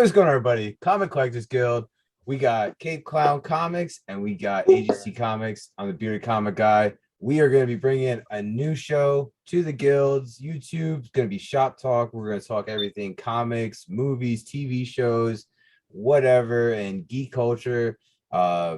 what's going on, everybody? Comic Collectors Guild. We got Cape Clown Comics and we got Agency Comics. I'm the Bearded Comic Guy. We are going to be bringing a new show to the guilds. YouTube's going to be Shop Talk. We're going to talk everything comics, movies, TV shows, whatever, and geek culture.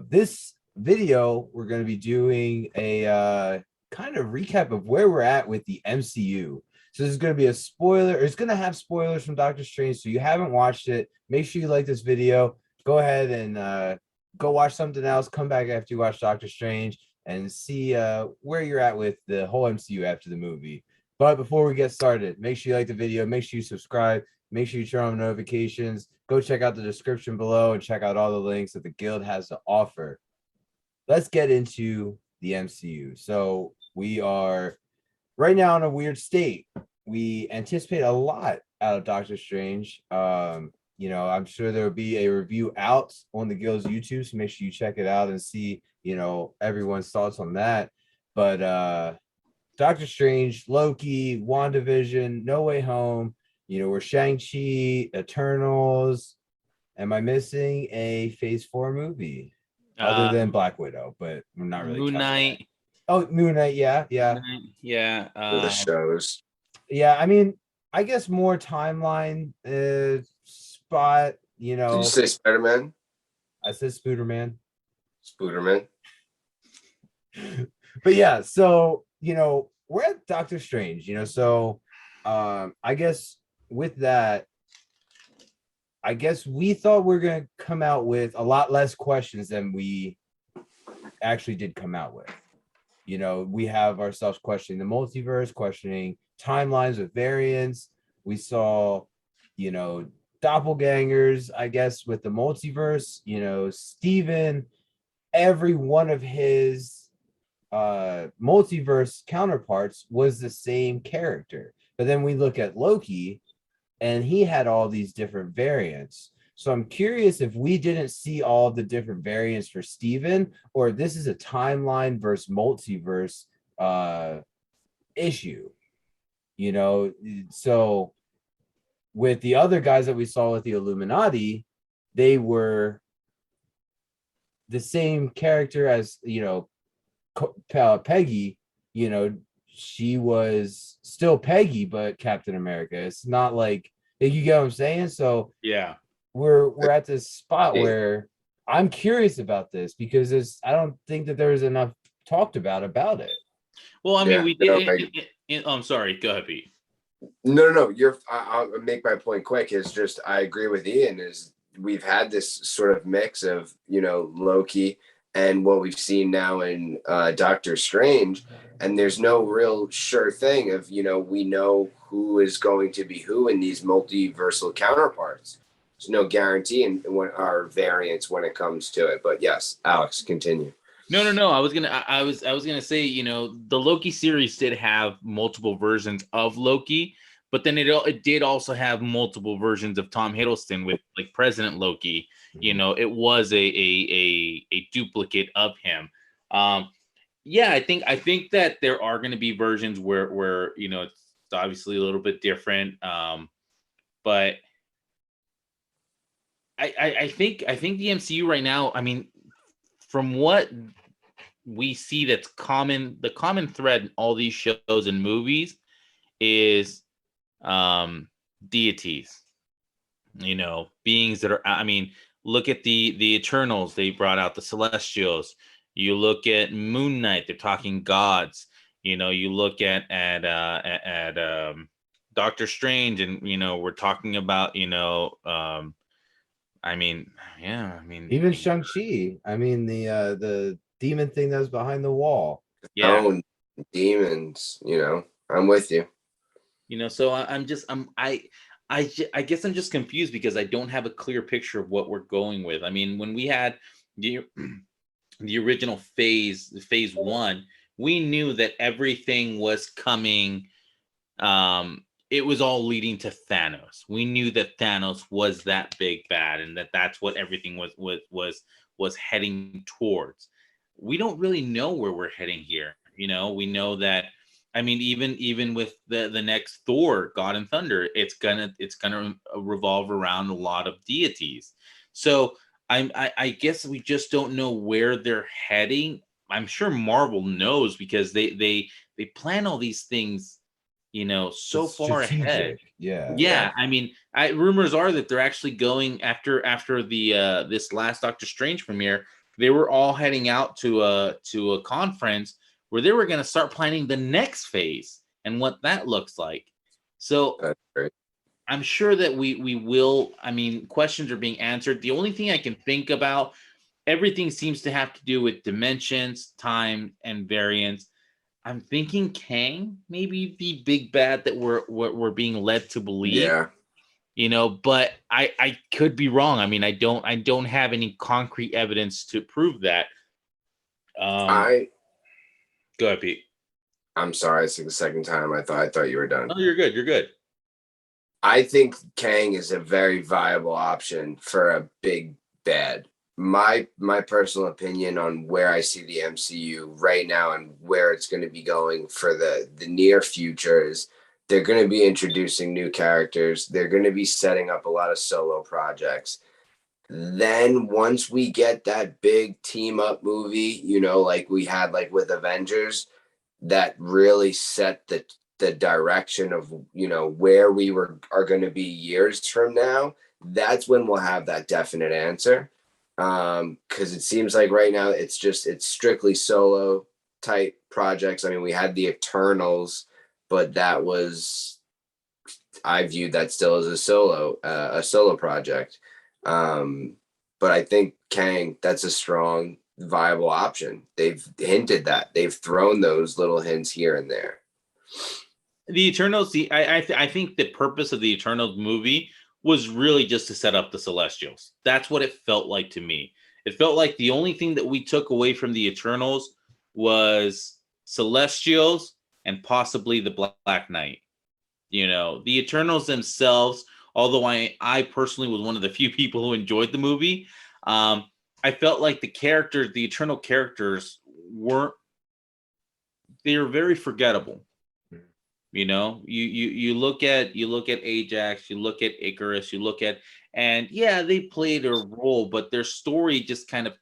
This video, we're going to be doing a kind of recap of where we're at with the MCU. So this is going to be a spoiler. It's going to have spoilers from Doctor Strange. So you haven't watched it, make sure you like this video. Go ahead and go watch something else. Come back after you watch Doctor Strange and see where you're at with the whole MCU after the movie. But before we get started, make sure you like the video. Make sure you subscribe. Make sure you turn on notifications. Go check out the description below and check out all the links that the guild has to offer. Let's get into the MCU. So we are right now in a weird state. We anticipate a lot out of Doctor Strange. I'm sure there'll be a review out on the guild's YouTube, so make sure you check it out and see, everyone's thoughts on that. But Doctor Strange, Loki, WandaVision, No Way Home, we're Shang-Chi, Eternals. Am I missing a Phase 4 movie? Other than Black Widow, but we're not really Moon Knight. Oh, Moon Knight, yeah. Yeah. The shows. Yeah, I mean, I guess more timeline spot, Did you say Spider-Man? I said Spooderman. Spooderman. But yeah, so, we're at Doctor Strange, so I guess with that, I guess we thought we are going to come out with a lot less questions than we actually did come out with. We have ourselves questioning the multiverse, questioning timelines with variants. We saw, doppelgangers, I guess, with the multiverse. Steven, every one of his multiverse counterparts was the same character. But then we look at Loki, and he had all these different variants. So I'm curious if we didn't see all the different variants for Steven, or if this is a timeline versus multiverse issue. So with the other guys that we saw with the Illuminati, they were the same character as, Peggy. She was still Peggy, but Captain America. It's not like, you get what I'm saying? So yeah, we're at this spot where I'm curious about this because I don't think that there was enough talked about it. Well, I mean, we did. I'm sorry. Go ahead, Pete. No. I'll make my point quick. It's just I agree with Ian. Is we've had this sort of mix of Loki and what we've seen now in Doctor Strange, and there's no real sure thing of we know who is going to be who in these multiversal counterparts. There's no guarantee in what our variants when it comes to it. But yes, Alex, continue. No. I was gonna say, the Loki series did have multiple versions of Loki, but then it did also have multiple versions of Tom Hiddleston with like President Loki. It was a duplicate of him. Yeah, I think that there are going to be versions where it's obviously a little bit different, but I think the MCU right now, I mean, from what we see that's common, the common thread in all these shows and movies is deities, beings that are, I mean, look at the Eternals, they brought out the Celestials. You look at Moon Knight, they're talking gods. You look at Doctor Strange, and we're talking about Even Shang-Chi. I mean, the demon thing that was behind the wall. Yeah. Oh, demons. I'm with you. So I guess I'm just confused because I don't have a clear picture of what we're going with. I mean, when we had the original phase 1, we knew that everything was coming. It was all leading to Thanos. We knew that Thanos was that big bad, and that's what everything was heading towards. We don't really know where we're heading here. We know that I mean, even with the next Thor, God and Thunder, it's gonna revolve around a lot of deities. So I guess we just don't know where they're heading. I'm sure Marvel knows because they plan all these things, so It's far ahead. strategic. Yeah. Yeah, I mean, rumors are that they're actually going after the this last Doctor Strange premiere. They were all heading out to a conference where they were going to start planning the next phase and what that looks like. So That's great. I'm sure that we will. I mean, questions are being answered. The only thing I can think about, everything seems to have to do with dimensions, time, and variance. I'm thinking Kang, maybe the big bad that we're being led to believe, Yeah. but I could be wrong. I mean, I don't have any concrete evidence to prove that. Um, I Go ahead, Pete. I'm sorry, it's like the second time I thought you were done. No, you're good. You're good. I think Kang is a very viable option for a big bad. My personal opinion on where I see the MCU right now and where it's going to be going for the near future is they're going to be introducing new characters. They're going to be setting up a lot of solo projects. Then once we get that big team up movie, like we had like with Avengers, that really set the direction of where we are going to be years from now. That's when we'll have that definite answer, because it seems like right now it's strictly solo type projects. I mean, we had the Eternals, but that was, I viewed that still as a solo project. But I think Kang, that's a strong viable option. They've hinted that. They've thrown those little hints here and there. The Eternals. I think the purpose of the Eternals movie was really just to set up the Celestials. That's what it felt like to me. It felt like the only thing that we took away from the Eternals was Celestials and possibly the Black Knight. The Eternals themselves, although I personally was one of the few people who enjoyed the movie, I felt like the Eternal characters weren't, they were very forgettable. You look at Ajax, you look at Icarus, and yeah, they played a role, but their story just kind of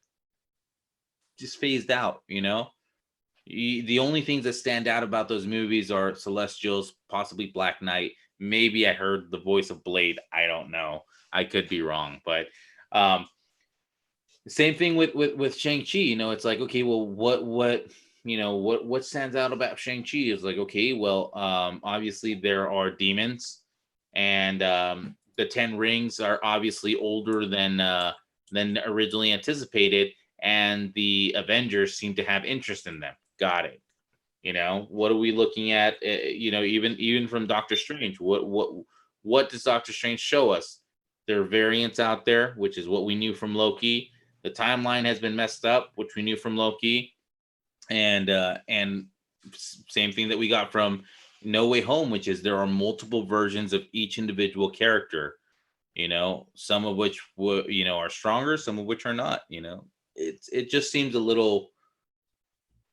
just phased out. The only things that stand out about those movies are Celestials, possibly Black Knight. Maybe I heard the voice of Blade. I don't know. I could be wrong, but same thing with Shang-Chi. It's like, okay, well, what stands out about Shang-Chi is like, okay, well, obviously there are demons, and the 10 rings are obviously older than originally anticipated, and the Avengers seem to have interest in them. Got it. What are we looking at? Even from Doctor Strange, what does Doctor Strange show us? There are variants out there, which is what we knew from Loki. The timeline has been messed up, which we knew from Loki, and same thing that we got from No Way Home, which is there are multiple versions of each individual character. Some of which are stronger, some of which are not. It just seems a little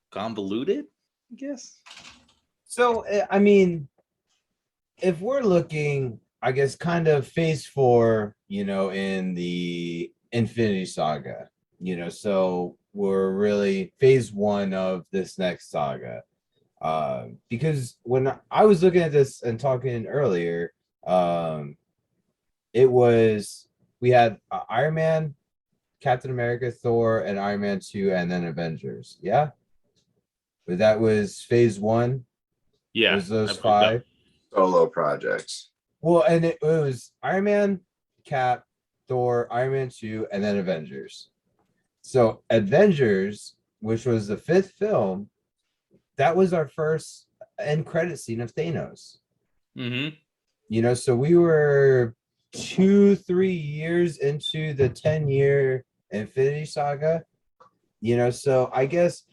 convoluted, I guess. So, I mean, if we're looking, I guess, kind of phase four, in the Infinity Saga, so we're really phase one of this next saga. Because when I was looking at this and talking earlier, we had Iron Man, Captain America, Thor, and Iron Man 2, and then Avengers. Yeah. But that was phase one. Yeah, Was those I believe so. five? Solo projects. Well, and it was Iron Man, Cap, Thor, Iron Man 2, and then Avengers. So Avengers, which was the fifth film, that was our first end credit scene of Thanos. Mm-hmm. So we were 2-3 years into the 10-year Infinity Saga. So I guess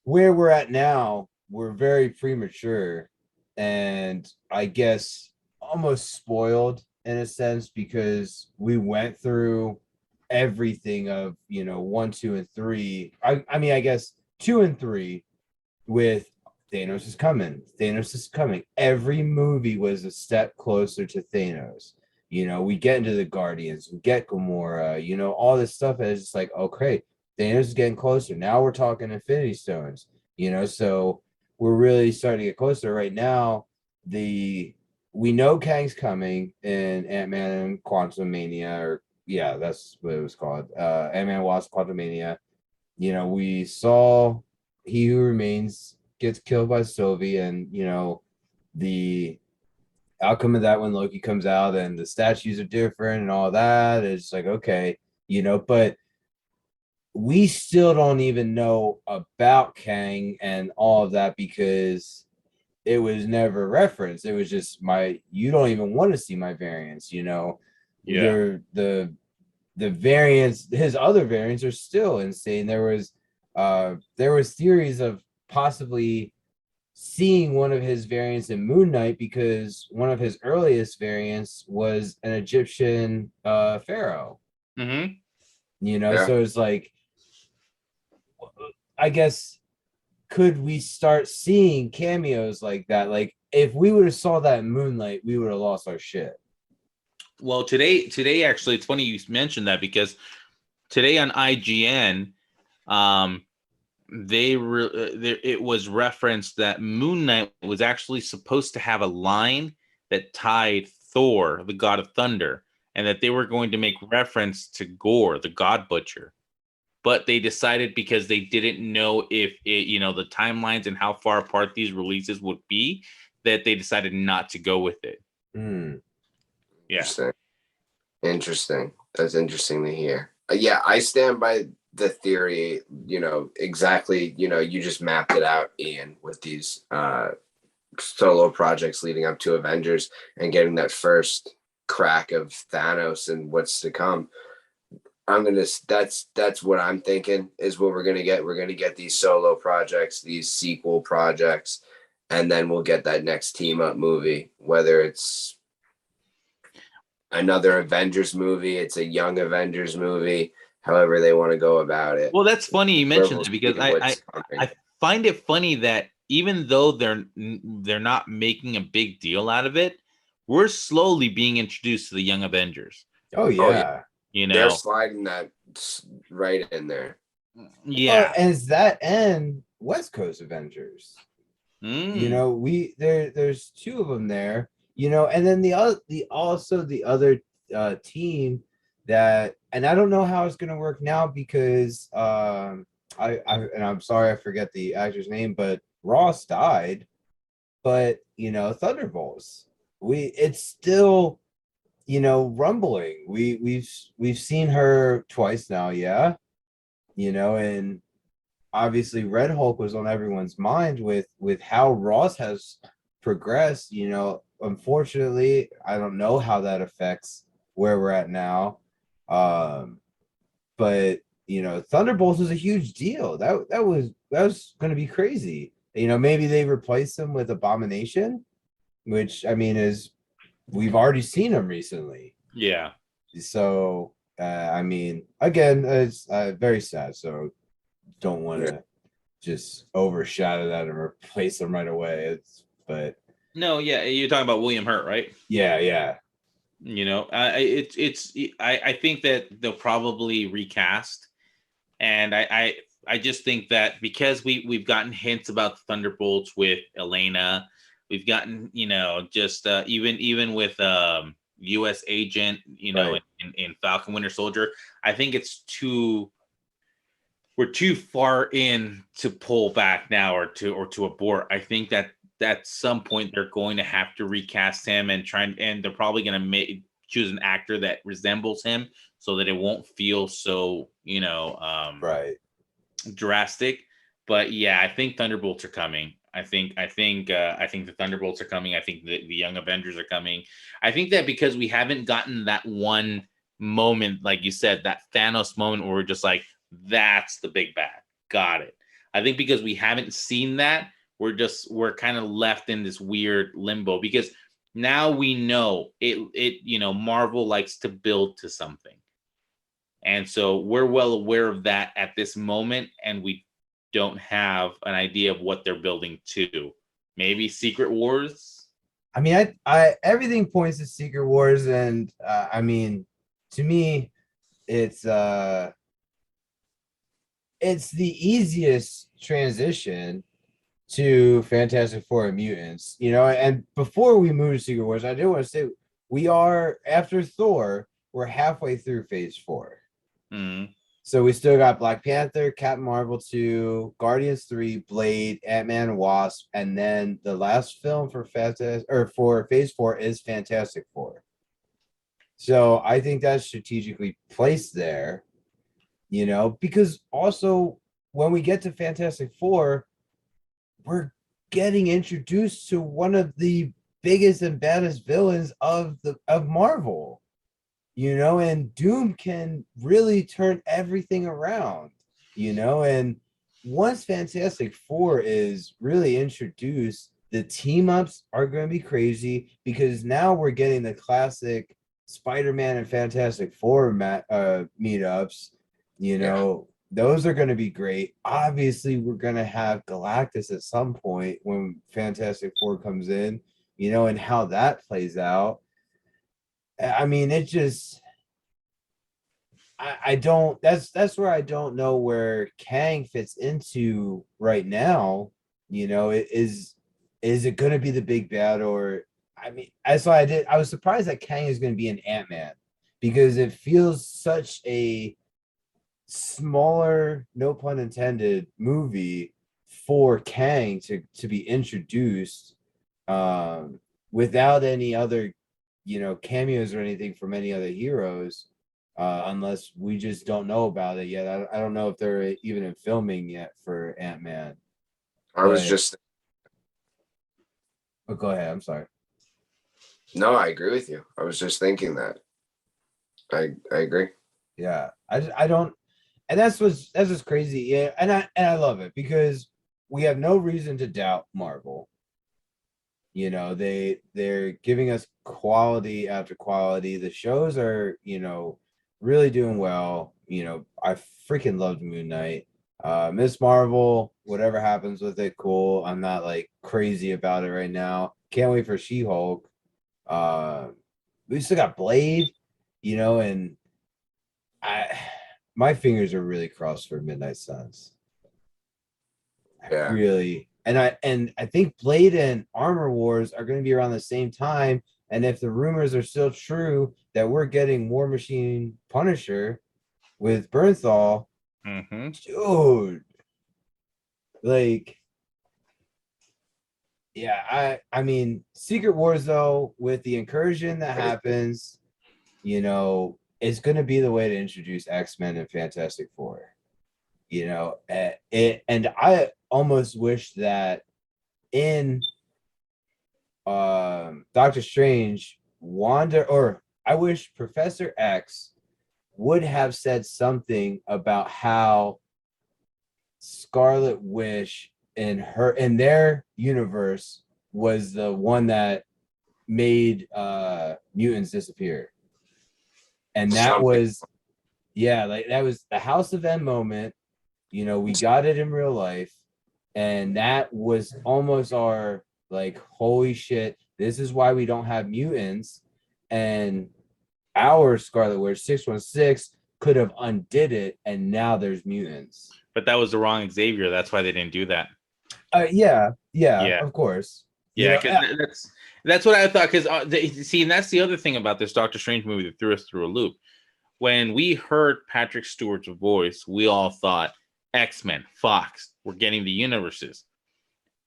where we're at now, we're very premature, and I guess almost spoiled in a sense, because we went through everything of 1, 2, and 3. I mean, I guess 2 and 3 with Thanos is coming. Thanos is coming. Every movie was a step closer to Thanos. You know, we get into the Guardians, we get Gamora, you know, all this stuff is just like, okay, Thanos is getting closer. Now we're talking Infinity Stones, you know, so we're really starting to get closer right now. The we know Kang's coming in Ant-Man and Quantum Mania, or yeah, that's what it was called. Ant-Man Wasp Quantum Mania. You know, we saw He Who Remains gets killed by Sylvie, and you know, the outcome of that when Loki comes out and the statues are different and all that. It's like, okay, you know, but we still don't even know about Kang and all of that because it was never referenced. It was just you don't even want to see my variants, you know. Yeah. They're the variants, his other variants are still insane. There was theories of possibly seeing one of his variants in Moon Knight because one of his earliest variants was an Egyptian pharaoh. Mm-hmm. You know, Yeah. so it's like, I guess, could we start seeing cameos like that? Like, if we would have saw that in Moonlight, we would have lost our shit. Well, today actually, it's funny you mentioned that because today on IGN, it was referenced that Moon Knight was actually supposed to have a line that tied Thor, the god of thunder, and that they were going to make reference to Gore, the god butcher. But they decided because they didn't know if it, the timelines and how far apart these releases would be, that they decided not to go with it. Hmm. Yeah. Interesting. That's interesting to hear. Yeah, I stand by the theory, exactly, you just mapped it out, Ian, with these solo projects leading up to Avengers and getting that first crack of Thanos and what's to come. That's what I'm thinking is what we're gonna get. We're gonna get these solo projects, these sequel projects, and then we'll get that next team up movie, whether it's another Avengers movie, it's a young Avengers movie, however they want to go about it. Well, that's funny you mentioned We'll that because see what's coming. I find it funny that even though they're not making a big deal out of it, we're slowly being introduced to the Young Avengers. Oh yeah. They're sliding that right in there. Yeah. And it's that and West Coast Avengers. You know, there's two of them there. You know, and then the other team that, and I don't know how it's gonna work now because I'm sorry I forget the actor's name, but Ross died. But you know, Thunderbolts, it's still, you know, rumbling. We've seen her twice now, yeah. You know, and obviously Red Hulk was on everyone's mind with how Ross has progressed. You know, unfortunately, I don't know how that affects where we're at now. But you know, Thunderbolts was a huge deal. That was going to be crazy. You know, maybe they replace him with Abomination, which I mean is we've already seen him recently. Yeah. So I mean, again, it's very sad. So don't want to just overshadow that and replace them right away. No, yeah, you're talking about William Hurt, right? Yeah. You know, I think that they'll probably recast, and I just think that because we've gotten hints about the Thunderbolts with Elena, we've gotten just even with U.S. Agent, Right. in Falcon Winter Soldier. I think we're too far in to pull back now or to abort. I think that at some point they're going to have to recast him and they're probably going to choose an actor that resembles him so that it won't feel so Right. drastic. But yeah, I think Thunderbolts are coming. I think the Thunderbolts are coming. I think the Young Avengers are coming. I think that because we haven't gotten that one moment, like you said, that Thanos moment where we're just like, that's the big bad. Got it. I think because we haven't seen that, we're kind of left in this weird limbo because now we know Marvel likes to build to something. And so we're well aware of that at this moment, and we don't have an idea of what they're building to. Maybe Secret Wars. I mean, I everything points to Secret Wars, and I mean, to me, it's it's the easiest transition to Fantastic Four and Mutants, you know. And before we move to Secret Wars, I do want to say we are after Thor, we're halfway through Phase 4. Mm. So we still got Black Panther, Captain Marvel 2, Guardians 3, Blade, Ant-Man and Wasp, and then the last film for for Phase 4 is Fantastic Four. So I think that's strategically placed there, you know, because also when we get to Fantastic Four, we're getting introduced to one of the biggest and baddest villains of Marvel, you know, and Doom can really turn everything around, you know. And once Fantastic Four is really introduced, the team ups are going to be crazy because now we're getting the classic Spider-Man and Fantastic Four meetups, you know. Those are going to be great. Obviously, we're going to have Galactus at some point when Fantastic Four comes in, you know, and how that plays out. I mean, it just I don't that's where I don't know where Kang fits into right now. You know, is it gonna be the big bad, or I mean, I was surprised that Kang is gonna be an Ant-Man because it feels such a smaller, no pun intended, movie for Kang to be introduced without any other, you know, cameos or anything from any other heroes, unless we just don't know about it yet. I don't know if they're even in filming yet for Ant-Man. I was just But go ahead. I'm sorry. No, I agree with you. I was just thinking that. I agree. Yeah, I don't, and that's what's crazy. Yeah, and I love it because we have no reason to doubt Marvel. You know, they're giving us quality after quality. The shows are, you know, really doing well. You know, I freaking loved Moon Knight. Miss Marvel, whatever happens with it, cool. I'm not like crazy about it right now. Can't wait for She-Hulk. Uh, we still got Blade, you know, and I my fingers are really crossed for Midnight Suns. Yeah. Really. And I think Blade and Armor Wars are going to be around the same time. And if the rumors are still true that we're getting War Machine Punisher with Bernthal, dude, like, yeah, I mean, Secret Wars though, with the incursion that happens, you know, it's going to be the way to introduce X-Men and Fantastic Four. You know, and I almost wish that in Doctor Strange, Wanda, or I wish Professor X would have said something about how Scarlet Witch in their universe was the one that made mutants disappear. And that was, yeah, like that was the House of M moment. You know, we got it in real life, and that was almost our like, holy shit, this is why we don't have mutants. And our Scarlet Witch 616 could have undid it, and now there's mutants. But that was the wrong Xavier. That's why they didn't do that. Yeah, of course. Yeah, because that's what I thought. Because see, and that's the other thing about this Doctor Strange movie that threw us through a loop. When we heard Patrick Stewart's voice, we all thought X-Men, Fox, we're getting the universes.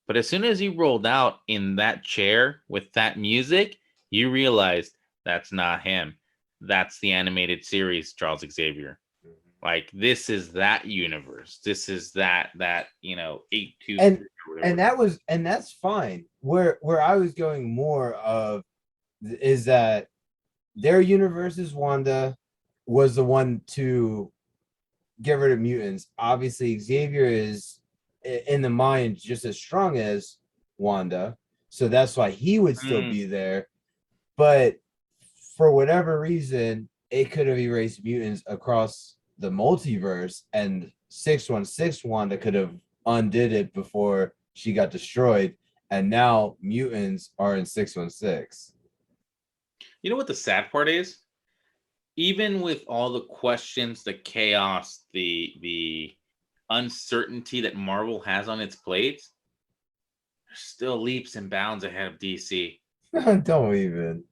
But as soon as he rolled out in that chair with that music, you realized that's not him. That's the animated series, Charles Xavier. Like, this is that universe. This is that you know, 823. And that's fine. Where I was going more of is that their universe's Wanda was the one to get rid of mutants. Obviously, Xavier is in the mind just as strong as Wanda, so that's why he would still be there. But for whatever reason, it could have erased mutants across the multiverse, and 616 Wanda could have undid it before she got destroyed, and now mutants are in 616. You know what the sad part is? Even with all the questions, the chaos, the uncertainty that Marvel has on its plate, they're still leaps and bounds ahead of DC. Don't even.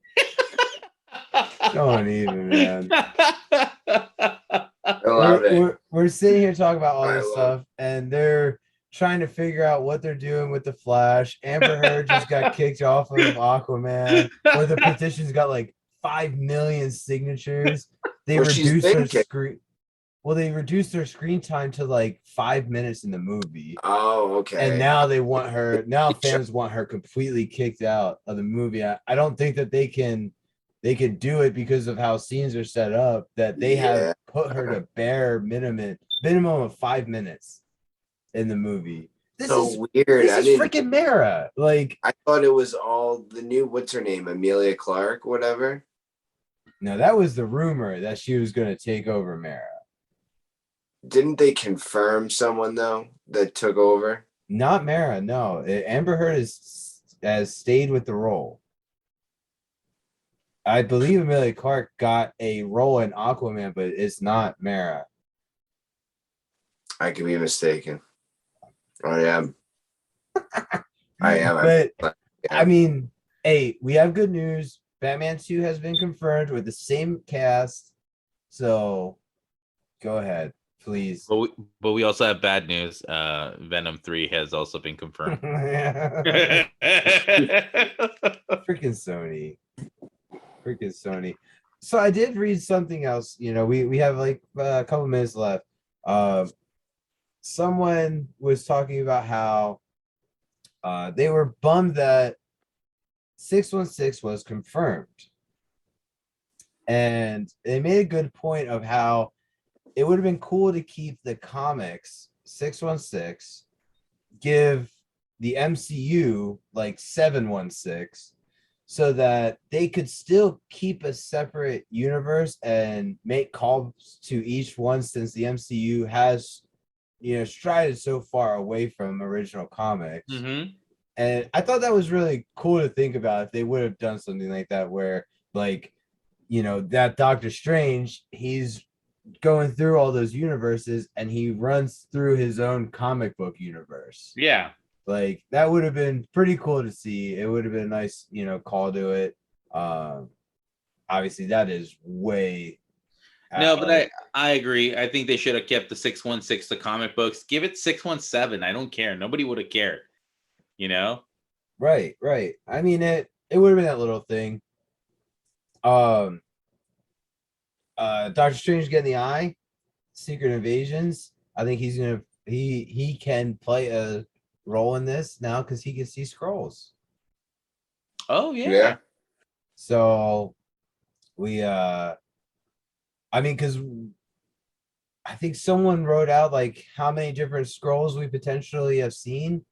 Don't even, man. I love it. We're sitting here talking about all I this love stuff, and they're trying to figure out what they're doing with the Flash. Amber Heard just got kicked off of Aquaman, where the petition's got like 5 million signatures. They Well, she's reduced been her kicked. screen. Well, they reduced her screen time to like 5 minutes in the movie. Oh, okay. And now they want her. Now fans want her completely kicked out of the movie. I don't think that they can do it because of how scenes are set up. That they have put her to bare minimum of 5 minutes in the movie. This so is weird. This is freaking Mara. Like, I thought it was all the new. What's her name? Amelia Clark, whatever. no, that was the rumor that she was going to take over Mara. Didn't they confirm someone though that took over? Not Mara. No, Amber Heard has stayed with the role. I believe Amelia Clark got a role in Aquaman, but it's not Mara. I could be mistaken. I am. But I mean, hey, we have good news. Batman 2 has been confirmed with the same cast. So go ahead, please. But we also have bad news. Venom 3 has also been confirmed. Freaking Sony. So I did read something else. You know, we have like a couple minutes left. Someone was talking about how they were bummed that 616 was confirmed. And they made a good point of how it would have been cool to keep the comics 616, give the MCU like 716, so that they could still keep a separate universe and make calls to each one, since the MCU has, you know, strided so far away from original comics. Mm-hmm. And I thought that was really cool to think about if they would have done something like that, where, like, you know, that Doctor Strange, he's going through all those universes and he runs through his own comic book universe. Yeah. Like, that would have been pretty cool to see. It would have been a nice, you know, call to it. Obviously, that is way. No, but I agree. I think they should have kept the 616, the comic books. Give it 617. I don't care. Nobody would have cared. You know? Right. I mean, it would have been that little thing. Doctor Strange getting the eye, Secret Invasions. I think he's gonna he can play a role in this now because he can see scrolls. Oh yeah. So we I mean, because I think someone wrote out like how many different scrolls we potentially have seen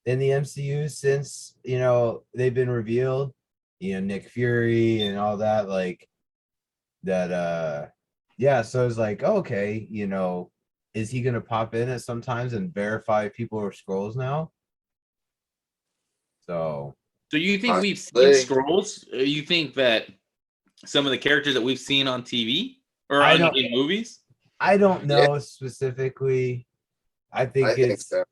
in the MCU since, you know, they've been revealed. You know, Nick Fury and all that, like that. Yeah, so it's like, okay, you know, is he gonna pop in at sometimes and verify people are scrolls now? So you think we've seen scrolls? You think that some of the characters that we've seen on TV or in movies? I don't know specifically. I think it's so.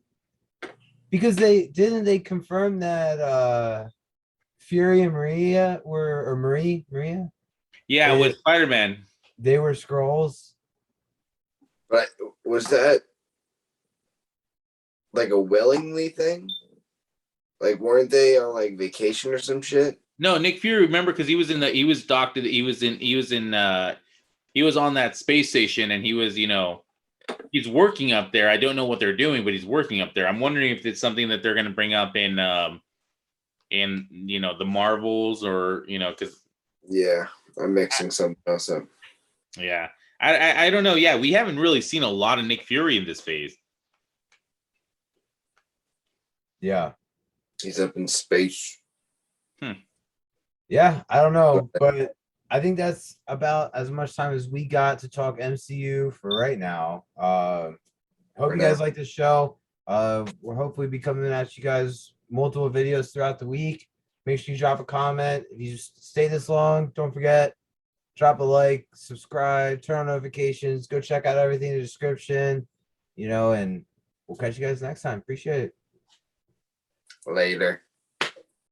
Because they confirm that Fury and Maria were, or Maria? Yeah, with Spider-Man. They were scrolls. But was that like a willingly thing? Like, weren't they on like vacation or some shit? No, Nick Fury, remember, because he was on that space station, and he was, you know, he's working up there. I don't know what they're doing, but he's working up there. I'm wondering if it's something that they're going to bring up in you know, the Marvels, or, you know, because I'm mixing something else up. Yeah, I don't know. Yeah, we haven't really seen a lot of Nick Fury in this phase. Yeah, he's up in space. Yeah, I don't know, but I think that's about as much time as we got to talk MCU for right now. Hope you guys like the show. We're hopefully be coming at you guys multiple videos throughout the week. Make sure you drop a comment. If you stay this long, don't forget, drop a like, subscribe, turn on notifications, go check out everything in the description, and we'll catch you guys next time. Appreciate it. Later.